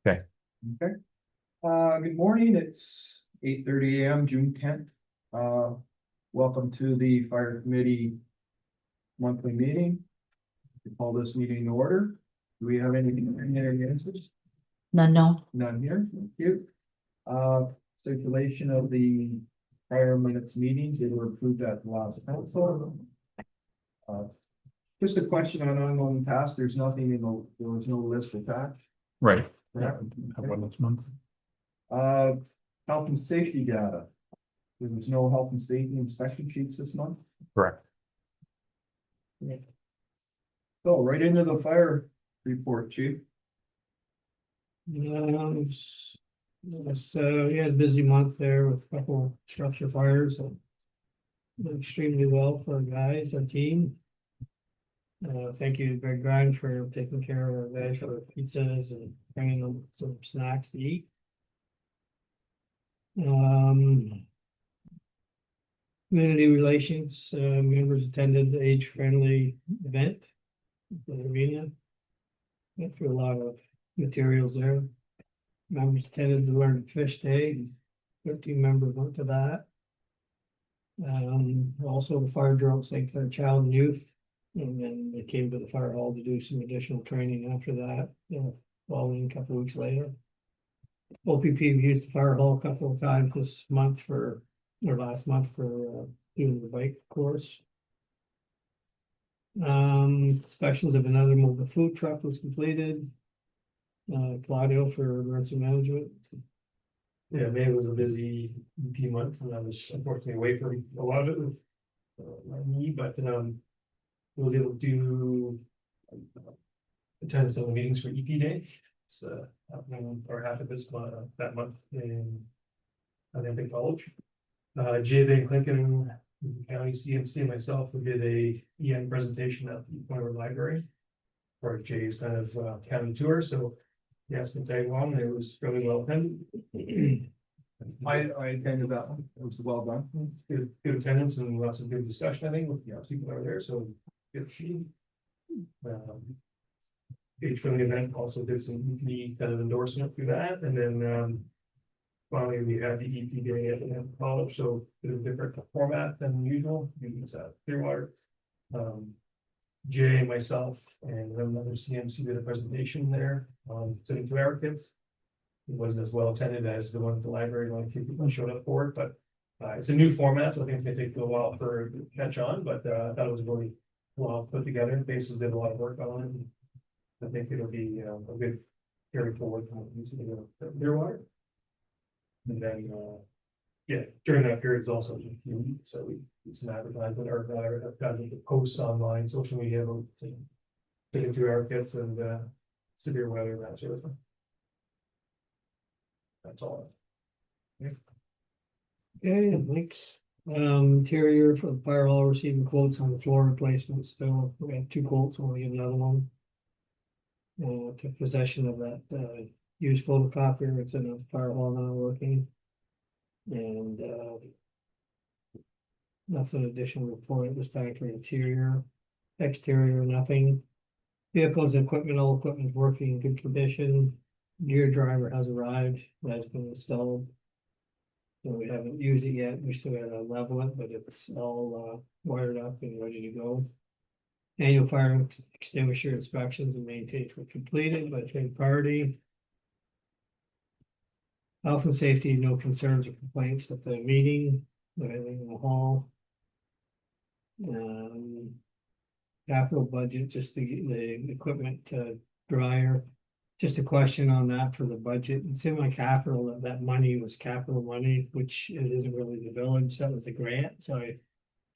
Okay. Okay. Good morning. It's 8:30 a.m., June 10th. Welcome to the Fire Committee monthly meeting. We call this meeting to order. Do we have any answers? No. None here. Thank you. Circulation of the prior minutes meetings, they were approved at the last council. Just a question on ongoing tasks. There's nothing there was no list for that. Right. Correct? Have one next month. Health and safety data. There was no health and safety inspection sheets this month. Correct. So right into the fire report, chief. It's we had a busy month there with a couple of structure fires. Did extremely well for our guys, our team. Thank you to Greg Grimes for taking care of our guys for pizzas and bringing them some snacks to eat. Community relations, members attended the age-friendly event at the arena. Went through a lot of materials there. Members attended the Learn to Fish Day. 13 members went to that. Also the fire drill at St. Clair Child and Youth. And then they came to the fire hall to do some additional training after that, following a couple of weeks later. OPP used the fire hall a couple of times this month last month for doing the bike course. Inspections of another mobile food truck was completed. Claudio for emergency management. Yeah, May was a busy EP month, and I was unfortunately away for a lot of it with my knee, but was able to attend some of the meetings for EP Day. It's happening or half of this month, that month in Olympic College. Jay Van Clinton, County CMC, and myself, we did a EN presentation at the Point Library for Jay's kind of county tour. So he asked me to tag along, and it was really well attended. I attended that one. It was well done. Good attendance and lots of good discussion, I think, with people that were there. So good to see. Age friendly event also did some EP kind of endorsement through that, and then finally we had the EP day at the college, so it was a different format than usual. It was at Clearwater. Jay, myself, and another CMC did a presentation there on 72-hour kids. It wasn't as well attended as the one at the library. Only a few people showed up for it, but it's a new format, so I think it's gonna take a little while for it to catch on. But I thought it was really well put together. Bases did a lot of work on it. And I think it'll be a good carry forward from what we used to do at Clearwater. And then, yeah, during that period is also unique. So we did some advertisement or posts online, social media about taking 2-hour kits and severe weather and that sort of thing. That's all. Okay, thanks. Interior for the fire hall receiving quotes on the floor replacement still. We have 2 quotes, we'll get another one. Took possession of that used photocopier. It's in the fire hall now working. And nothing additional report at this time for interior. Exterior, nothing. Vehicles and equipment, all equipment working in good condition. Gear driver has arrived, that's been installed. So we haven't used it yet, we still gotta level it, but it's all wired up and ready to go. Annual fire extinguisher inspections and maintained were completed by third party. Health and safety, no concerns or complaints at the meeting, everything in the hall. Capital budget, just the equipment dryer. Just a question on that for the budget. It seemed like capital, that money was capital money, which it isn't really the village, that was the grant, so I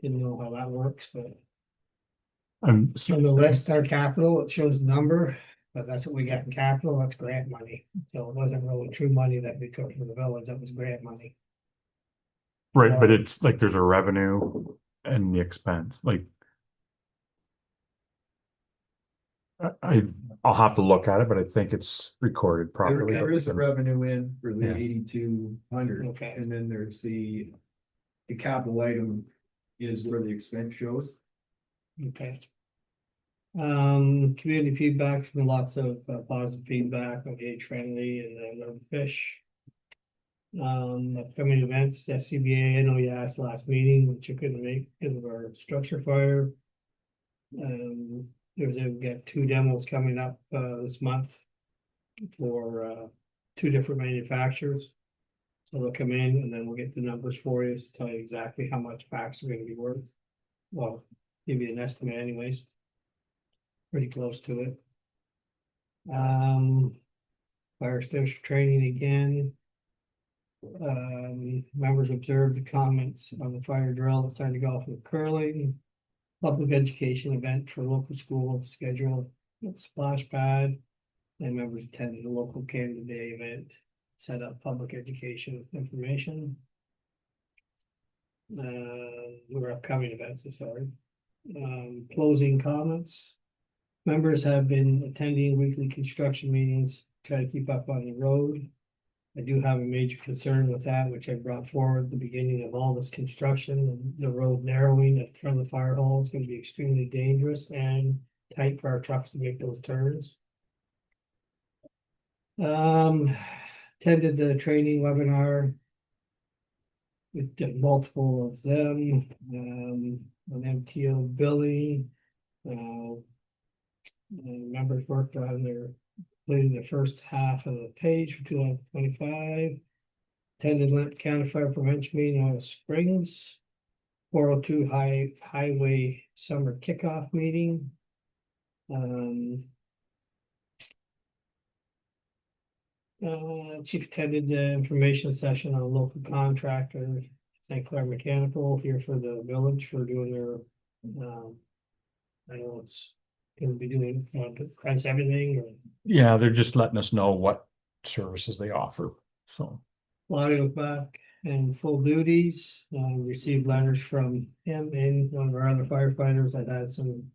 didn't know how that works, but. On the list, our capital, it shows the number, but that's what we got in capital, that's grant money. So it wasn't really true money that we took from the village, that was grant money. Right, but it's like there's a revenue and the expense, like. I'll have to look at it, but I think it's recorded properly. There is a revenue in for the Yeah. 8,200. Okay. And then there's the capital item is where the expense shows. Okay. Community feedback from lots of positive feedback on age friendly and love fish. Upcoming events, SCBA, I know you asked last meeting, which you couldn't make because of our structure fire. We've got 2 demos coming up this month for 2 different manufacturers. So they'll come in and then we'll get the numbers for you to tell you exactly how much packs are gonna be worth. Well, give you an estimate anyways. Pretty close to it. Fire station training again. Members observed the comments on the fire drill at Sandy Golf and Curling. Public education event for local school scheduled at Splash Pad. And members attended the local Canada Day event, set up public education information. We're upcoming events, I'm sorry. Closing comments. Members have been attending weekly construction meetings, try to keep up on the road. I do have a major concern with that, which I brought forward at the beginning of all this construction, and the road narrowing at the front of the fire hall is gonna be extremely dangerous and tight for our trucks to make those turns. Attended the training webinar. We did multiple of them, on MTO billing. Members worked on completing the first half of the page for 2025. Attended Lent County Fire Prevention meeting out of Springs. 402 Highway Summer Kickoff meeting. Chief attended the information session on local contractor, St. Clair Mechanical here for the village for doing their, I know it's gonna be doing, price everything or. Yeah, they're just letting us know what services they offer, so. Lonnie was back and full duties, received letters from him and one of our other firefighters that had some,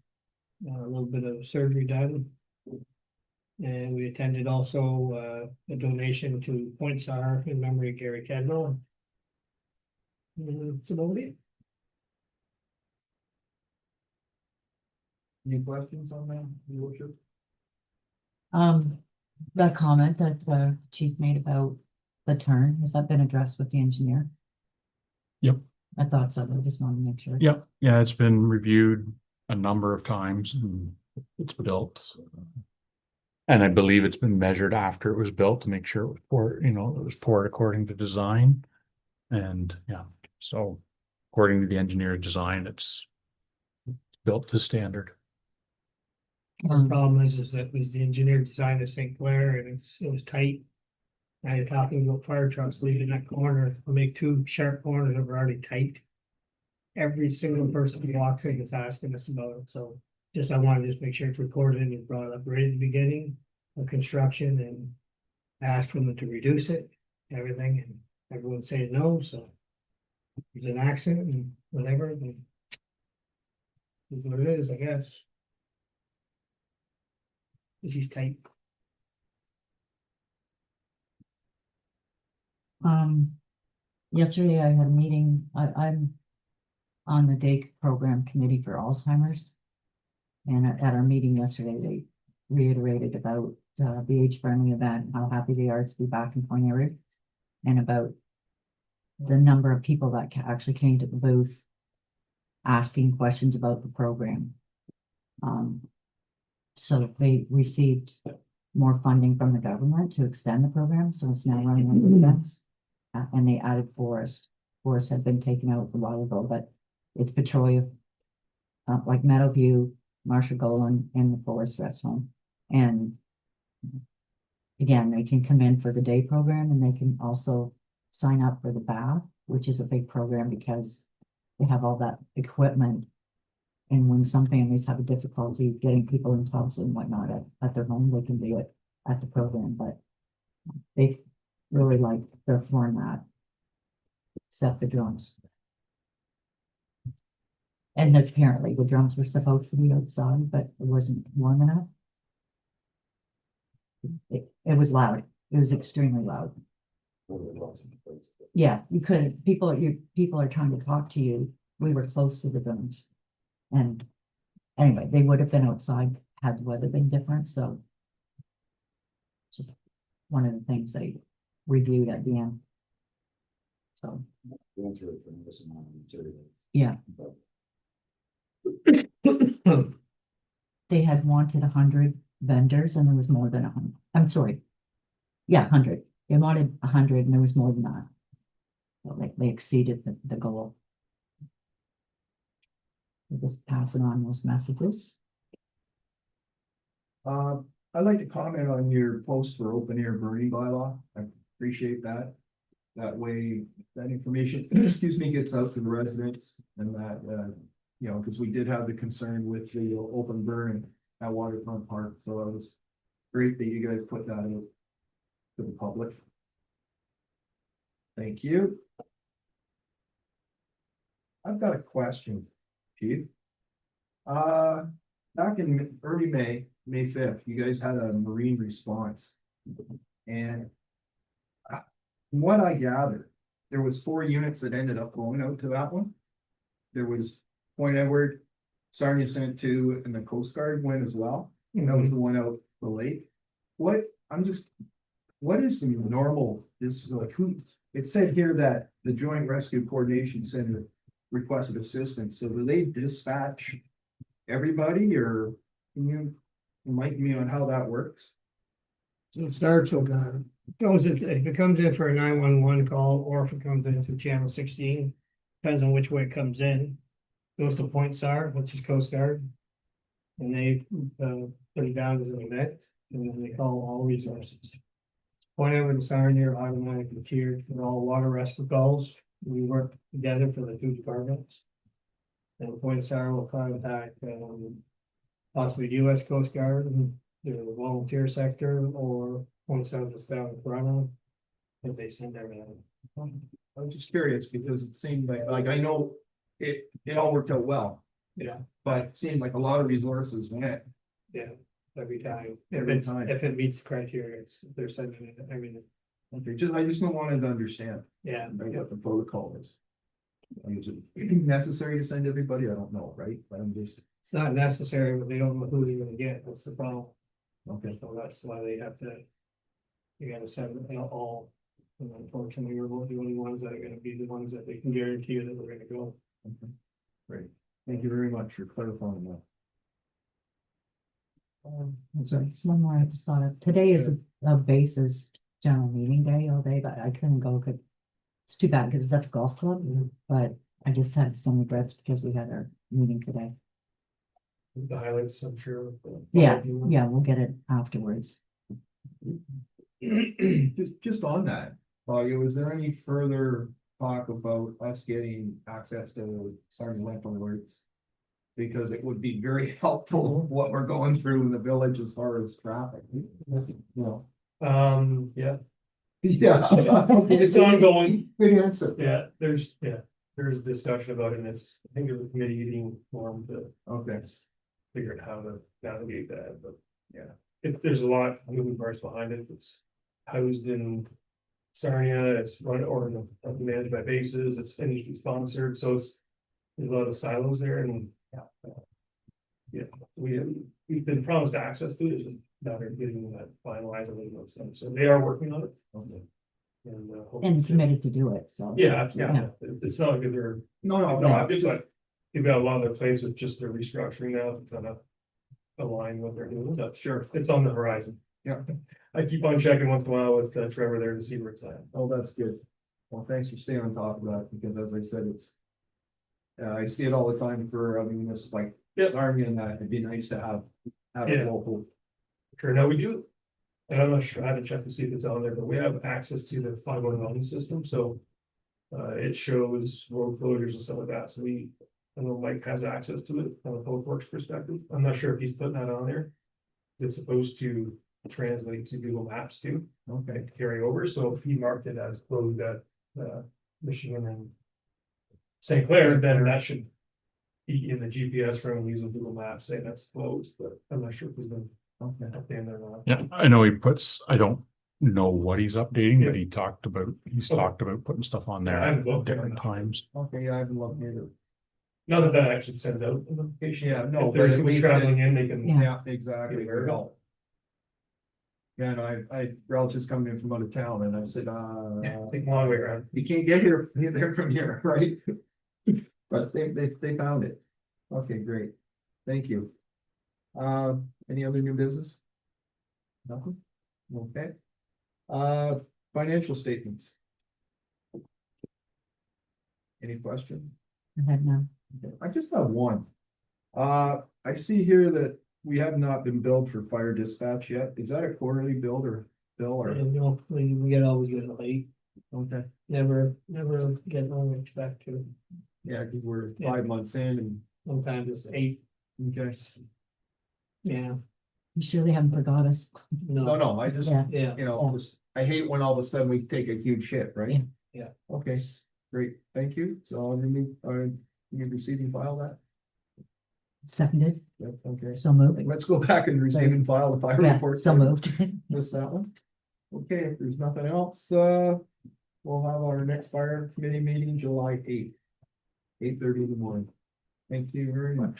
a little bit of surgery done. And we attended also, a donation to Point Star in memory of Gary Cadwell. That's about it. Any questions on that, Your Worship? The comment that the chief made about the turn, has that been addressed with the engineer? Yep. I thought so, but I just wanted to make sure. Yep, yeah, it's been reviewed a number of times and it's built. And I believe it's been measured after it was built to make sure it was poured, it was poured according to design. And yeah, so according to the engineer's design, it's built to standard. Our problem is that was the engineer designed the St. Clair and it was tight. Now you're talking about fire trucks leaving that corner, will make 2 sharp corners that were already tight. Every single person who walks in is asking us about it, so just I wanted to just make sure it's recorded and it's brought up right at the beginning of construction and asked for them to reduce it, everything, and everyone's saying no, so. If there's an accident and whatever, then. Is what it is, I guess. She's tight. Yesterday I had a meeting, I'm on the DAKE program committee for Alzheimer's. And at our meeting yesterday, they reiterated about the age-friendly event, how happy they are to be back in Point Eyre. And about the number of people that actually came to the booth asking questions about the program. So they received more funding from the government to extend the program, so it's now running on events. And they added Forest. Forest had been taken out a while ago, but it's Petrolia, like Meadowview, Marshall Golan, and the Forest Rest Home. And again, they can come in for the day program and they can also sign up for the bath, which is a big program because they have all that equipment. And when some families have a difficulty getting people in tubs and whatnot at their home, they can do it at the program, but they really like their format, except the drums. And apparently the drums were supposed to be outside, but it wasn't warm enough. It was loud. It was extremely loud. Yeah, you could, people are trying to talk to you. We were close to the drums. And Anyway, they would have been outside had the weather been different, so. Just one of the things they reviewed at the end. So, Went through it from this amount of material. yeah, they had wanted 100 vendors and there was more than 100. I'm sorry. Yeah, 100. They wanted 100 and there was more than that. So they exceeded the goal. We're just passing on those messages. I'd like to comment on your post for open air burning bylaw. I appreciate that. That way, that information, excuse me, gets out to the residents and that, you know, because we did have the concern with the open burn at Waterfront Park, so it was great that you guys put that out to the public. Thank you. I've got a question, Chief. Back in early May 5th, you guys had a marine response. And from what I gathered, there was 4 units that ended up going out to that one. There was Point Edward, Sarnia sent 2, and the Coast Guard went as well. That was the one out the lake. What is the normal, this like who, it said here that the Joint Rescue Coordination Center requested assistance, so do they dispatch everybody, or can you enlighten me on how that works? So it starts with, if it comes in for a 911 call, or if it comes in through channel 16, depends on which way it comes in. Goes to Point SAR, which is Coast Guard. And they, put it down as an event, and then they call all resources. Point Edward and Sarnia are automatically tiered for all water rescue calls. We work together for the 2 departments. And Point SAR will contact, possibly US Coast Guard and the volunteer sector, or Point South of South Toronto. If they send everything. I'm just curious because it seemed like I know it all worked out well, Yeah, but it seemed like a lot of resources went. yeah, every time. Every time. If it meets the criteria, they're sending it, everything. Okay, I just wanted to understand Yeah, what the protocol is. Is it necessary to send everybody? I don't know, right? But I'm just, it's not necessary, but they don't know who they're gonna get. That's the problem. okay, So that's why they have to. You gotta send it all. And unfortunately, we're the only ones that are gonna be the ones that they can guarantee you that we're gonna go. okay, great. Thank you very much for clarifying that. Sorry, just one more I just thought of. Today is a bases general meeting day all day, but I couldn't go. It's too bad because it's at the golf club, but I just had some regrets because we had our meeting today. The highlights, I'm sure. Yeah, we'll get it afterwards. Just on that, was there any further talk about us getting access to Sarnia rental alerts? Because it would be very helpful what we're going through in the village as far as traffic. No. Yeah, Yeah. it's ongoing. Good answer. Yeah, there's discussion about it, and it's, I think there's a committee being formed to Okay, figure out how to navigate that, but yeah. There's a lot of moving parts behind it. It's housed in Sarnia, it's run or managed by bases, it's industry sponsored, so there's a lot of silos there, and yeah, we've been promised access to it, it's just now they're getting that finalized and those things, so they are working on it. okay. And committed to do it, so. Yeah, absolutely. It's not like they're, No, it's like, they've got a lot of their plans with just their restructuring now to kind of align what they're doing, but sure. it's on the horizon. Yeah. I keep on checking once in a while with Trevor there to see where it's at. Oh, that's good. Well, thanks for staying on top of that, because as I said, it's. I see it all the time for, this like, Yes. Sarnia and that, it'd be nice to have Yeah. a local. Sure, now we do. And I'm not sure, I haven't checked to see if it's on there, but we have access to the 511 system, so. It shows road closures and stuff like that, so I know Mike has access to it from a public works perspective. I'm not sure if he's putting that on there. It's supposed to translate to Google Maps too, Okay, and carry over, so if he marked it as closed at Michigan and St. Clair, then that should be in the GPS from using Google Maps saying that's closed, but I'm not sure if he's been okay. updating there or not. Yeah, I know he puts, I don't know what he's updating, but he's talked about putting stuff on there Yeah, I haven't at looked at it. different times. Okay, yeah, I haven't looked either. Not that that actually sends out a notification. Yeah, no, If they're but gonna be we- traveling in, they can. Yeah. Yeah, exactly. Yeah, very well. Yeah, and I relatives coming in from out of town and I said, Yeah, take a long way around. you can't get there from here, right? But they found it. Okay, great. Thank you. Any other new business? Nothing? Okay. Financial statements. Any question? I had none. Okay, I just have one. I see here that we have not been billed for fire dispatch yet. Is that a quarterly bill or? And no, we get always get it late, Okay, never get on it back to, yeah, because we're Yeah. 5 months in and, sometimes it's 8, okay. yeah, You sure they haven't forgot us? No, no, I just, Yeah. yeah. you know, just, I hate when all of a sudden we take a huge hit, right? Yeah. Yeah. Okay, great, thank you. So I'm gonna, you receive and file that? Seconded, Yep, okay. so moved. Let's go back and receive and file the fire Yeah, report. so moved. Missed that one. Okay, if there's nothing else, we'll have our next fire committee meeting July 8th. 8:30 in the morning. Thank you very much.